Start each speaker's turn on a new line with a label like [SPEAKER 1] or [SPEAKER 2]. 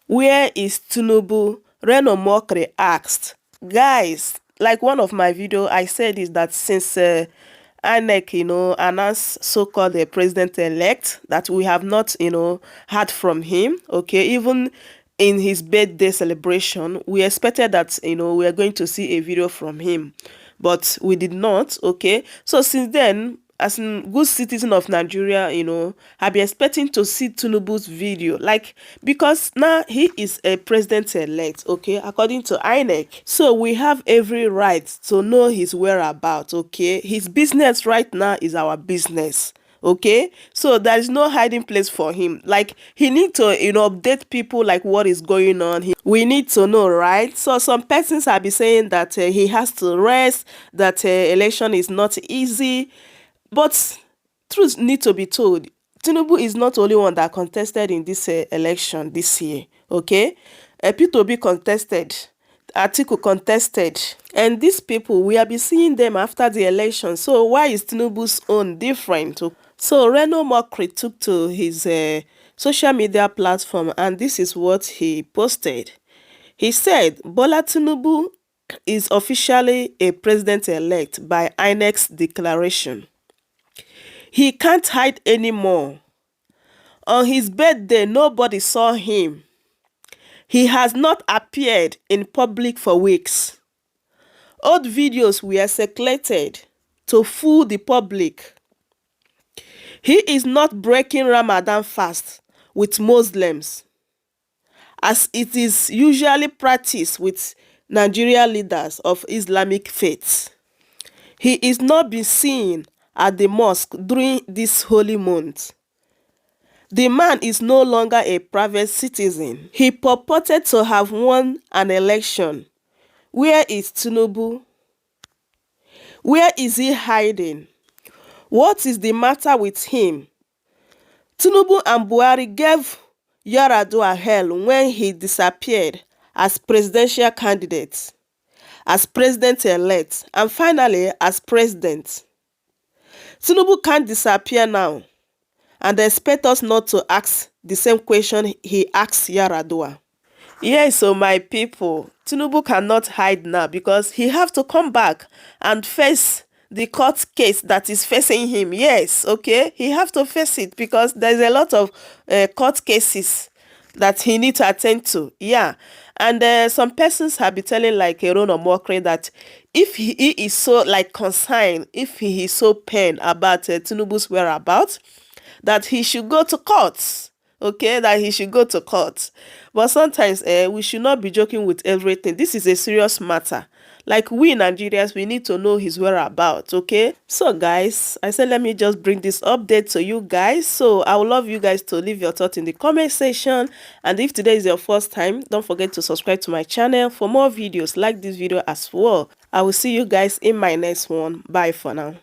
[SPEAKER 1] Where is Tinubu? Reno Omokri asked. Guys, like one of my video, I said is that since INEC, announced so-called president-elect, that we have not, heard from him. Okay, even in his birthday celebration, we expected that, we are going to see a video from him, but we did not. Okay, so since then, as a good citizen of Nigeria, I'll be expecting to see Tinubu's video, like, because now he is a president-elect, okay, according to INEC. So we have every right to know his whereabouts, okay? His business right now is our business, okay? So there is no hiding place for him. Like, he need to, update people like what is going on. We need to know, right? So some persons have been saying that he has to rest, that election is not easy. But truth need to be told, Tinubu is not the only one that contested in this election this year, okay? P2B contested, Atiku contested, and these people, we have been seeing them after the election. So why is Tinubu's own different? So Reno Omokri took to his social media platform, and this is what he posted. He said, Bola Tinubu is officially a president-elect by INEC's declaration. He can't hide anymore. On his birthday, nobody saw him. He has not appeared in public for weeks. Old videos were circulated to fool the public. He is not breaking Ramadan fast with Muslims, as it is usually practiced with Nigerian leaders of Islamic faiths. He is not being seen at the mosque during this holy month. The man is no longer a private citizen. He purported to have won an election. Where is Tinubu? Where is he hiding? What is the matter with him? Tinubu and Buhari gave Yar'Adua hell when he disappeared as presidential candidate, as president-elect, and finally as president. Tinubu can't disappear now and expect us not to ask the same question he asked Yar'Adua. Yes, so my people, Tinubu cannot hide now because he have to come back and face the court case that is facing him. Yes, okay, he have to face it because there's a lot of court cases that he need to attend to. Yeah, and some persons have been telling like Reno Omokri that if he is so like concerned, if he is so pained about Tinubu's whereabouts, that he should go to court. Okay, that he should go to court. But sometimes we should not be joking with everything. This is a serious matter. Like, we Nigerians, we need to know his whereabouts, okay? So guys, I said let me just bring this update to you guys. So I would love you guys to leave your thoughts in the comment section. And if today is your first time, don't forget to subscribe to my channel for more videos like this video as well. I will see you guys in my next one. Bye for now.